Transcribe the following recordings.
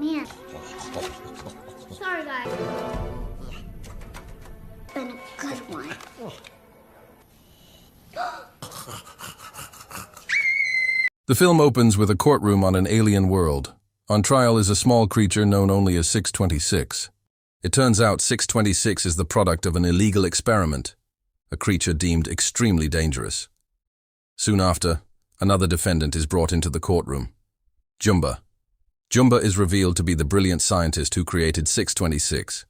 Man. Sorry, guys. Been a good one. The film opens with a courtroom on an alien world. On trial is a small creature known only as 626. It turns out 626 is the product of an illegal experiment, a creature deemed extremely dangerous. Soon after, another defendant is brought into the courtroom, Jumba. Jumba is revealed to be the brilliant scientist who created 626.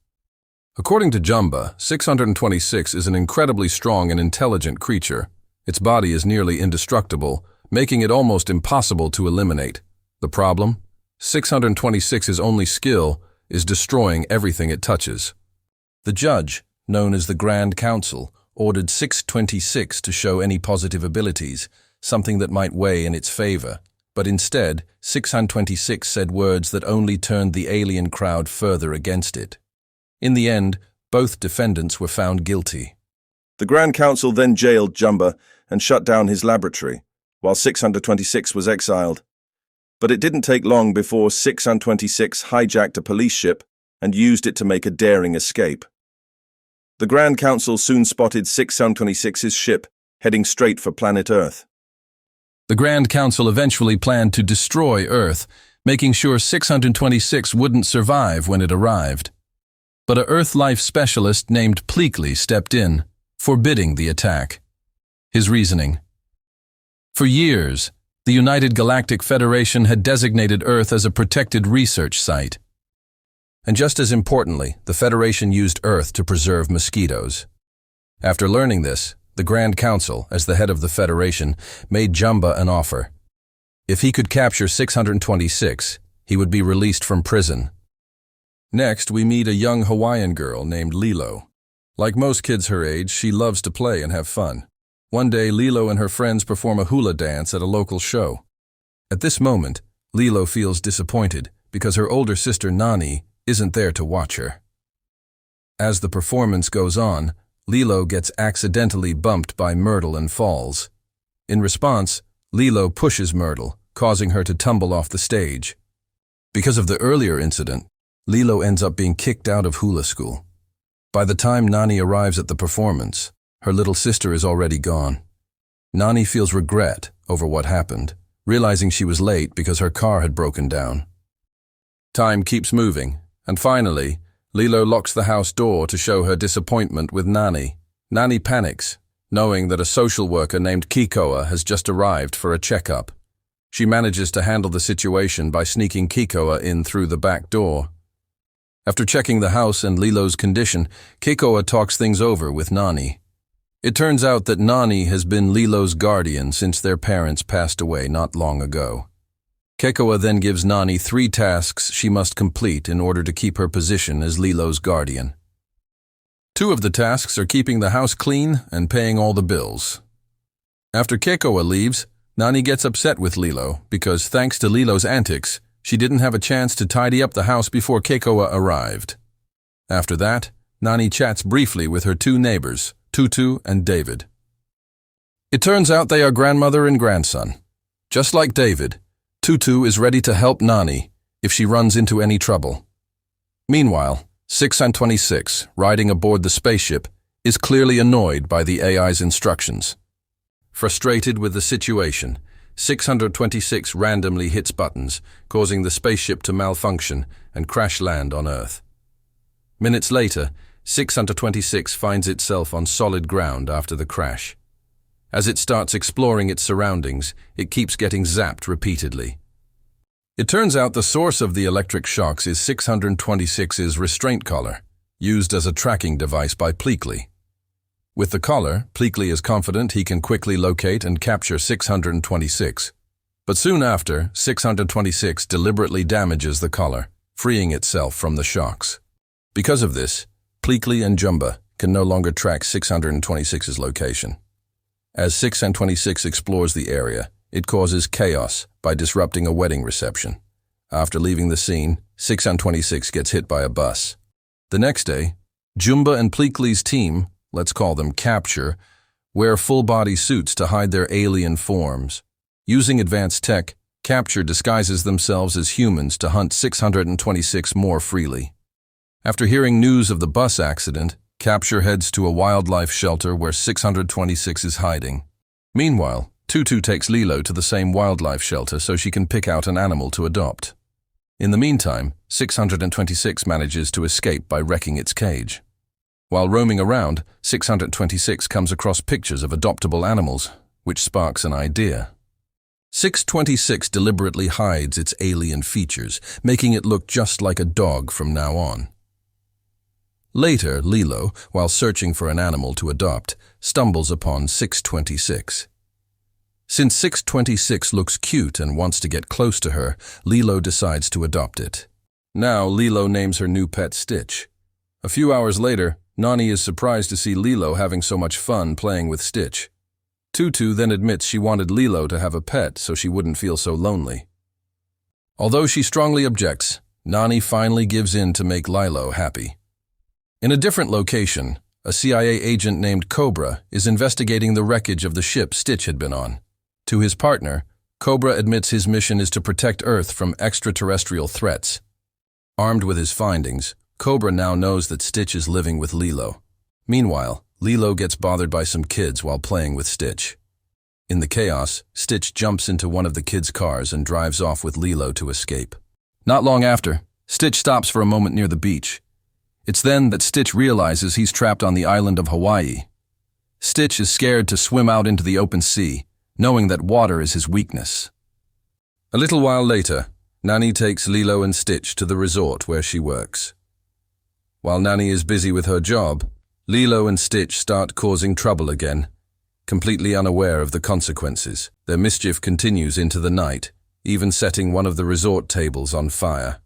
According to Jumba, 626 is an incredibly strong and intelligent creature. Its body is nearly indestructible, making it almost impossible to eliminate. The problem? 626's only skill is destroying everything it touches. The judge, known as the Grand Council, ordered 626 to show any positive abilities, something that might weigh in its favor. But instead, 626 said words that only turned the alien crowd further against it. In the end, both defendants were found guilty. The Grand Council then jailed Jumba and shut down his laboratory, while 626 was exiled. But it didn't take long before 626 hijacked a police ship and used it to make a daring escape. The Grand Council soon spotted 626's ship heading straight for planet Earth. The Grand Council eventually planned to destroy Earth, making sure 626 wouldn't survive when it arrived. But a Earth life specialist named Pleakley stepped in, forbidding the attack. His reasoning: for years, the United Galactic Federation had designated Earth as a protected research site. And just as importantly, the Federation used Earth to preserve mosquitoes. After learning this, the Grand Council, as the head of the Federation, made Jumba an offer. If he could capture 626, he would be released from prison. Next, we meet a young Hawaiian girl named Lilo. Like most kids her age, she loves to play and have fun. One day, Lilo and her friends perform a hula dance at a local show. At this moment, Lilo feels disappointed because her older sister Nani isn't there to watch her. As the performance goes on, Lilo gets accidentally bumped by Myrtle and falls. In response, Lilo pushes Myrtle, causing her to tumble off the stage. Because of the earlier incident, Lilo ends up being kicked out of hula school. By the time Nani arrives at the performance, her little sister is already gone. Nani feels regret over what happened, realizing she was late because her car had broken down. Time keeps moving, and finally, Lilo locks the house door to show her disappointment with Nani. Nani panics, knowing that a social worker named Kealoha has just arrived for a checkup. She manages to handle the situation by sneaking Kealoha in through the back door. After checking the house and Lilo's condition, Kealoha talks things over with Nani. It turns out that Nani has been Lilo's guardian since their parents passed away not long ago. Kealoha then gives Nani 3 tasks she must complete in order to keep her position as Lilo's guardian. 2 of the tasks are keeping the house clean and paying all the bills. After Kealoha leaves, Nani gets upset with Lilo because, thanks to Lilo's antics, she didn't have a chance to tidy up the house before Kealoha arrived. After that, Nani chats briefly with her 2 neighbors, Tutu and David. It turns out they are grandmother and grandson. Just like David, Tutu is ready to help Nani if she runs into any trouble. Meanwhile, 626, riding aboard the spaceship, is clearly annoyed by the AI's instructions. Frustrated with the situation, 626 randomly hits buttons, causing the spaceship to malfunction and crash land on Earth. Minutes later, 626 finds itself on solid ground after the crash. As it starts exploring its surroundings, it keeps getting zapped repeatedly. It turns out the source of the electric shocks is 626's restraint collar, used as a tracking device by Pleakley. With the collar, Pleakley is confident he can quickly locate and capture 626. But soon after, 626 deliberately damages the collar, freeing itself from the shocks. Because of this, Pleakley and Jumba can no longer track 626's location. As 626 explores the area, it causes chaos by disrupting a wedding reception. After leaving the scene, 626 gets hit by a bus. The next day, Jumba and Pleakley's team, let's call them Capture, wear full-body suits to hide their alien forms. Using advanced tech, Capture disguises themselves as humans to hunt 626 more freely. After hearing news of the bus accident, Capture heads to a wildlife shelter where 626 is hiding. Meanwhile, Tutu takes Lilo to the same wildlife shelter so she can pick out an animal to adopt. In the meantime, 626 manages to escape by wrecking its cage. While roaming around, 626 comes across pictures of adoptable animals, which sparks an idea. 626 deliberately hides its alien features, making it look just like a dog from now on. Later, Lilo, while searching for an animal to adopt, stumbles upon 626. Since 626 looks cute and wants to get close to her, Lilo decides to adopt it. Now, Lilo names her new pet Stitch. A few hours later, Nani is surprised to see Lilo having so much fun playing with Stitch. Tutu then admits she wanted Lilo to have a pet so she wouldn't feel so lonely. Although she strongly objects, Nani finally gives in to make Lilo happy. In a different location, a CIA agent named Cobra is investigating the wreckage of the ship Stitch had been on. To his partner, Cobra admits his mission is to protect Earth from extraterrestrial threats. Armed with his findings, Cobra now knows that Stitch is living with Lilo. Meanwhile, Lilo gets bothered by some kids while playing with Stitch. In the chaos, Stitch jumps into one of the kids' cars and drives off with Lilo to escape. Not long after, Stitch stops for a moment near the beach. It's then that Stitch realizes he's trapped on the island of Hawaii. Stitch is scared to swim out into the open sea, knowing that water is his weakness. A little while later, Nani takes Lilo and Stitch to the resort where she works. While Nani is busy with her job, Lilo and Stitch start causing trouble again. Completely unaware of the consequences, their mischief continues into the night, even setting one of the resort tables on fire.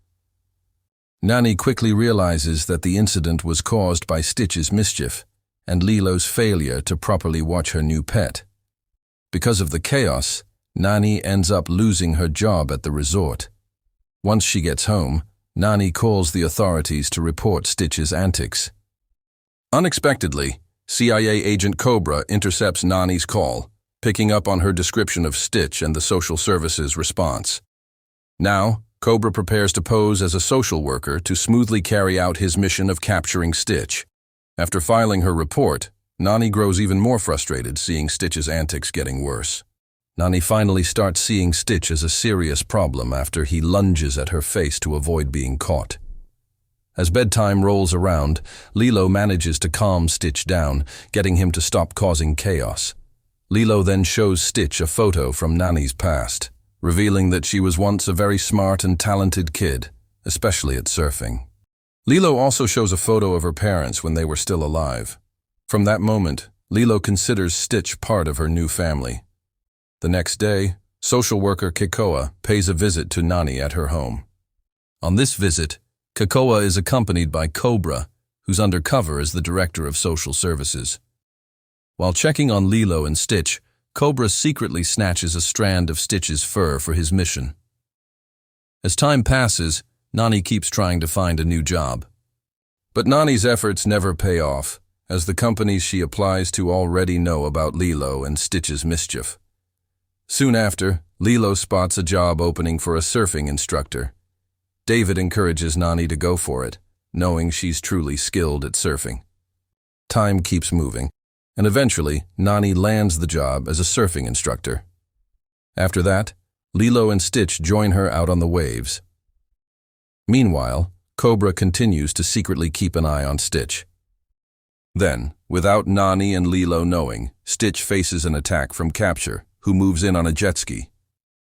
Nani quickly realizes that the incident was caused by Stitch's mischief and Lilo's failure to properly watch her new pet. Because of the chaos, Nani ends up losing her job at the resort. Once she gets home, Nani calls the authorities to report Stitch's antics. Unexpectedly, CIA agent Cobra intercepts Nani's call, picking up on her description of Stitch and the social services response. Now, Cobra prepares to pose as a social worker to smoothly carry out his mission of capturing Stitch. After filing her report, Nani grows even more frustrated seeing Stitch's antics getting worse. Nani finally starts seeing Stitch as a serious problem after he lunges at her face to avoid being caught. As bedtime rolls around, Lilo manages to calm Stitch down, getting him to stop causing chaos. Lilo then shows Stitch a photo from Nani's past, revealing that she was once a very smart and talented kid, especially at surfing. Lilo also shows a photo of her parents when they were still alive. From that moment, Lilo considers Stitch part of her new family. The next day, social worker Kealoha pays a visit to Nani at her home. On this visit, Kealoha is accompanied by Cobra, who's undercover as the director of social services. While checking on Lilo and Stitch, Cobra secretly snatches a strand of Stitch's fur for his mission. As time passes, Nani keeps trying to find a new job. But Nani's efforts never pay off, as the companies she applies to already know about Lilo and Stitch's mischief. Soon after, Lilo spots a job opening for a surfing instructor. David encourages Nani to go for it, knowing she's truly skilled at surfing. Time keeps moving, and eventually, Nani lands the job as a surfing instructor. After that, Lilo and Stitch join her out on the waves. Meanwhile, Cobra continues to secretly keep an eye on Stitch. Then, without Nani and Lilo knowing, Stitch faces an attack from Capture, who moves in on a jet ski.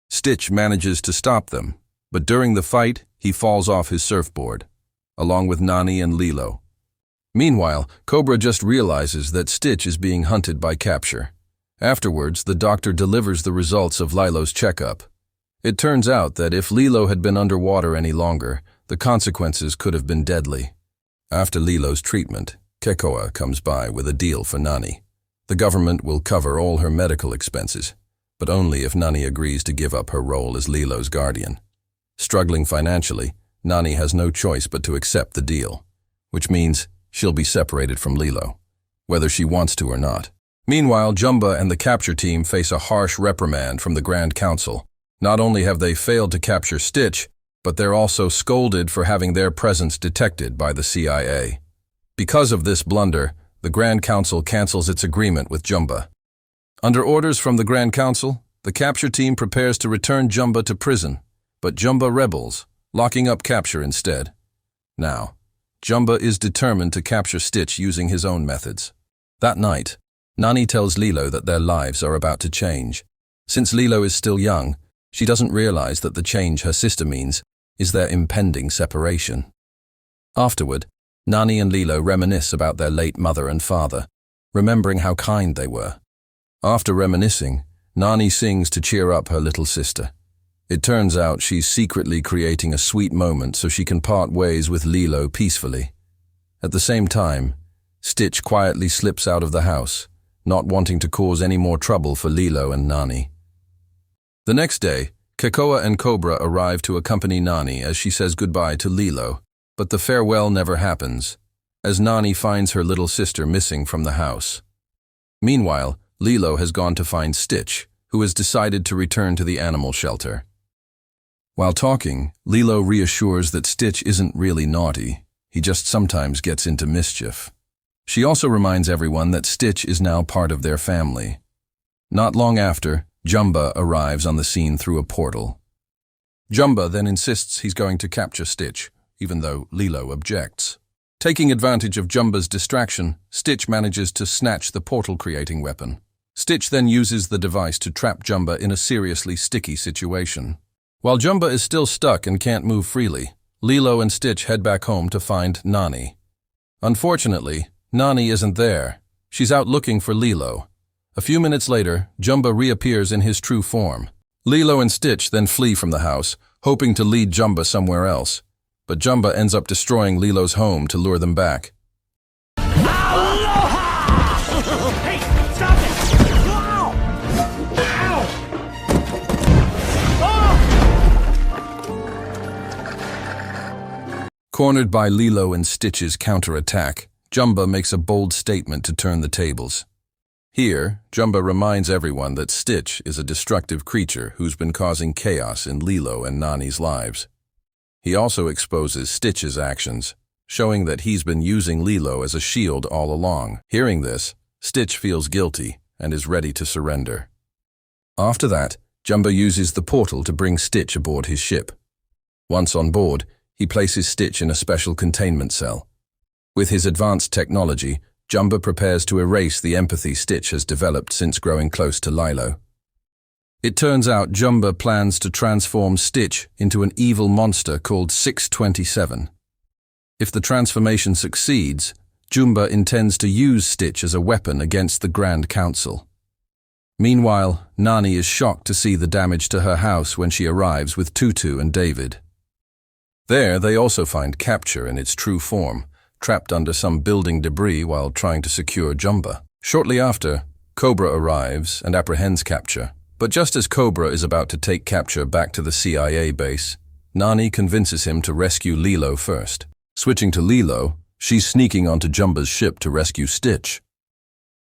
Stitch manages to stop them, but during the fight, he falls off his surfboard, along with Nani and Lilo. Meanwhile, Cobra just realizes that Stitch is being hunted by Capture. Afterwards, the doctor delivers the results of Lilo's checkup. It turns out that if Lilo had been underwater any longer, the consequences could have been deadly. After Lilo's treatment, Kealoha comes by with a deal for Nani. The government will cover all her medical expenses, but only if Nani agrees to give up her role as Lilo's guardian. Struggling financially, Nani has no choice but to accept the deal, which means she'll be separated from Lilo, whether she wants to or not. Meanwhile, Jumba and the capture team face a harsh reprimand from the Grand Council. Not only have they failed to capture Stitch, but they're also scolded for having their presence detected by the CIA. Because of this blunder, the Grand Council cancels its agreement with Jumba. Under orders from the Grand Council, the capture team prepares to return Jumba to prison, but Jumba rebels, locking up capture instead. Now, Jumba is determined to capture Stitch using his own methods. That night, Nani tells Lilo that their lives are about to change. Since Lilo is still young, she doesn't realize that the change her sister means is their impending separation. Afterward, Nani and Lilo reminisce about their late mother and father, remembering how kind they were. After reminiscing, Nani sings to cheer up her little sister. It turns out she's secretly creating a sweet moment so she can part ways with Lilo peacefully. At the same time, Stitch quietly slips out of the house, not wanting to cause any more trouble for Lilo and Nani. The next day, Kealoha and Cobra arrive to accompany Nani as she says goodbye to Lilo, but the farewell never happens, as Nani finds her little sister missing from the house. Meanwhile, Lilo has gone to find Stitch, who has decided to return to the animal shelter. While talking, Lilo reassures that Stitch isn't really naughty, he just sometimes gets into mischief. She also reminds everyone that Stitch is now part of their family. Not long after, Jumba arrives on the scene through a portal. Jumba then insists he's going to capture Stitch, even though Lilo objects. Taking advantage of Jumba's distraction, Stitch manages to snatch the portal-creating weapon. Stitch then uses the device to trap Jumba in a seriously sticky situation. While Jumba is still stuck and can't move freely, Lilo and Stitch head back home to find Nani. Unfortunately, Nani isn't there. She's out looking for Lilo. A few minutes later, Jumba reappears in his true form. Lilo and Stitch then flee from the house, hoping to lead Jumba somewhere else. But Jumba ends up destroying Lilo's home to lure them back. Aloha! Hey, stop it! Ow! Ow! Cornered by Lilo and Stitch's counterattack, Jumba makes a bold statement to turn the tables. Here, Jumba reminds everyone that Stitch is a destructive creature who's been causing chaos in Lilo and Nani's lives. He also exposes Stitch's actions, showing that he's been using Lilo as a shield all along. Hearing this, Stitch feels guilty and is ready to surrender. After that, Jumba uses the portal to bring Stitch aboard his ship. Once on board, he places Stitch in a special containment cell. With his advanced technology, Jumba prepares to erase the empathy Stitch has developed since growing close to Lilo. It turns out Jumba plans to transform Stitch into an evil monster called 627. If the transformation succeeds, Jumba intends to use Stitch as a weapon against the Grand Council. Meanwhile, Nani is shocked to see the damage to her house when she arrives with Tutu and David. There, they also find Capture in its true form, trapped under some building debris while trying to secure Jumba. Shortly after, Cobra arrives and apprehends Capture. But just as Cobra is about to take Capture back to the CIA base, Nani convinces him to rescue Lilo first. Switching to Lilo, she's sneaking onto Jumba's ship to rescue Stitch.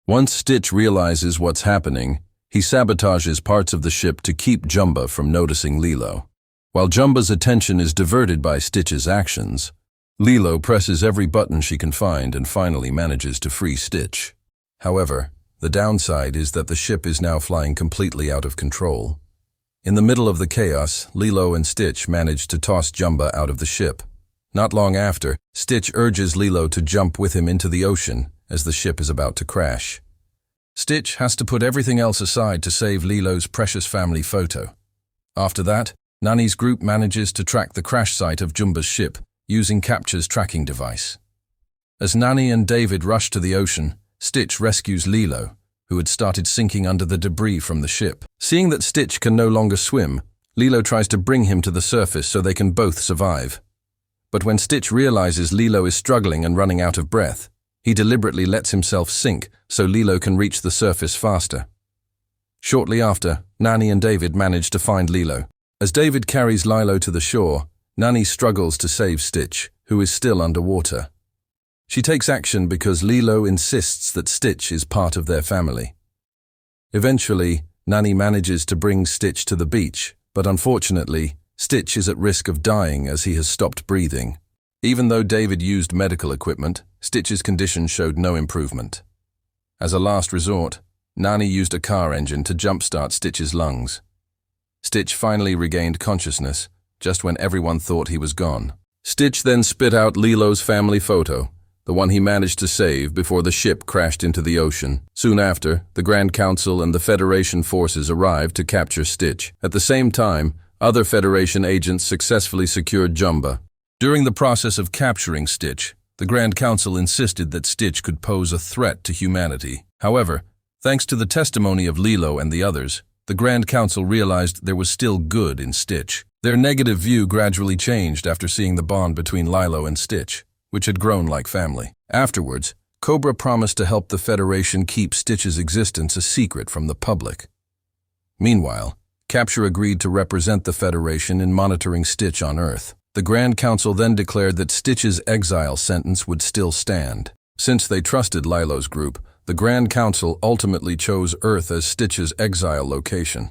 Once Stitch realizes what's happening, he sabotages parts of the ship to keep Jumba from noticing Lilo. While Jumba's attention is diverted by Stitch's actions, Lilo presses every button she can find and finally manages to free Stitch. However, the downside is that the ship is now flying completely out of control. In the middle of the chaos, Lilo and Stitch manage to toss Jumba out of the ship. Not long after, Stitch urges Lilo to jump with him into the ocean as the ship is about to crash. Stitch has to put everything else aside to save Lilo's precious family photo. After that, Nani's group manages to track the crash site of Jumba's ship, using Capture's tracking device. As Nani and David rush to the ocean, Stitch rescues Lilo, who had started sinking under the debris from the ship. Seeing that Stitch can no longer swim, Lilo tries to bring him to the surface so they can both survive. But when Stitch realizes Lilo is struggling and running out of breath, he deliberately lets himself sink so Lilo can reach the surface faster. Shortly after, Nani and David manage to find Lilo. As David carries Lilo to the shore, Nani struggles to save Stitch, who is still underwater. She takes action because Lilo insists that Stitch is part of their family. Eventually, Nani manages to bring Stitch to the beach, But unfortunately, Stitch is at risk of dying as he has stopped breathing. Even though David used medical equipment, Stitch's condition showed no improvement. As a last resort, Nani used a car engine to jumpstart Stitch's lungs. Stitch finally regained consciousness, just when everyone thought he was gone. Stitch then spit out Lilo's family photo, the one he managed to save before the ship crashed into the ocean. Soon after, the Grand Council and the Federation forces arrived to capture Stitch. At the same time, other Federation agents successfully secured Jumba. During the process of capturing Stitch, the Grand Council insisted that Stitch could pose a threat to humanity. However, thanks to the testimony of Lilo and the others, the Grand Council realized there was still good in Stitch. Their negative view gradually changed after seeing the bond between Lilo and Stitch, which had grown like family. Afterwards, Cobra promised to help the Federation keep Stitch's existence a secret from the public. Meanwhile, Capture agreed to represent the Federation in monitoring Stitch on Earth. The Grand Council then declared that Stitch's exile sentence would still stand. Since they trusted Lilo's group, the Grand Council ultimately chose Earth as Stitch's exile location.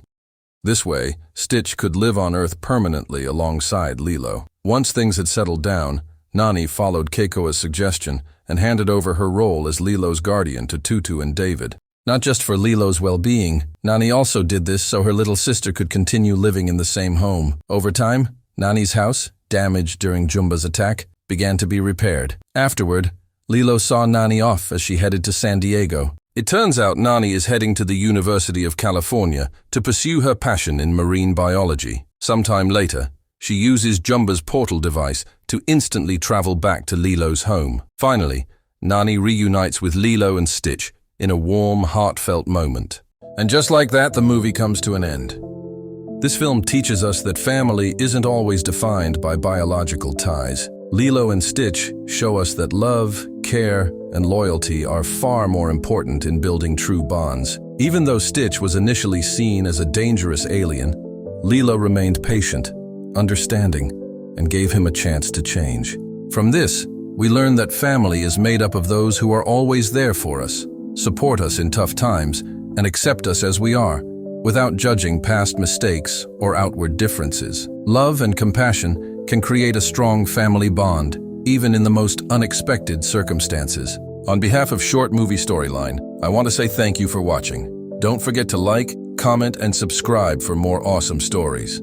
This way, Stitch could live on Earth permanently alongside Lilo. Once things had settled down, Nani followed Keikoa's suggestion and handed over her role as Lilo's guardian to Tutu and David. Not just for Lilo's well-being, Nani also did this so her little sister could continue living in the same home. Over time, Nani's house, damaged during Jumba's attack, began to be repaired. Afterward, Lilo saw Nani off as she headed to San Diego. It turns out Nani is heading to the University of California to pursue her passion in marine biology. Sometime later, she uses Jumba's portal device to instantly travel back to Lilo's home. Finally, Nani reunites with Lilo and Stitch in a warm, heartfelt moment. And just like that, the movie comes to an end. This film teaches us that family isn't always defined by biological ties. Lilo and Stitch show us that love, care, and loyalty are far more important in building true bonds. Even though Stitch was initially seen as a dangerous alien, Lilo remained patient, understanding, and gave him a chance to change. From this, we learn that family is made up of those who are always there for us, support us in tough times, and accept us as we are, without judging past mistakes or outward differences. Love and compassion can create a strong family bond, even in the most unexpected circumstances. On behalf of Short Movie Storyline, I want to say thank you for watching. Don't forget to like, comment, and subscribe for more awesome stories.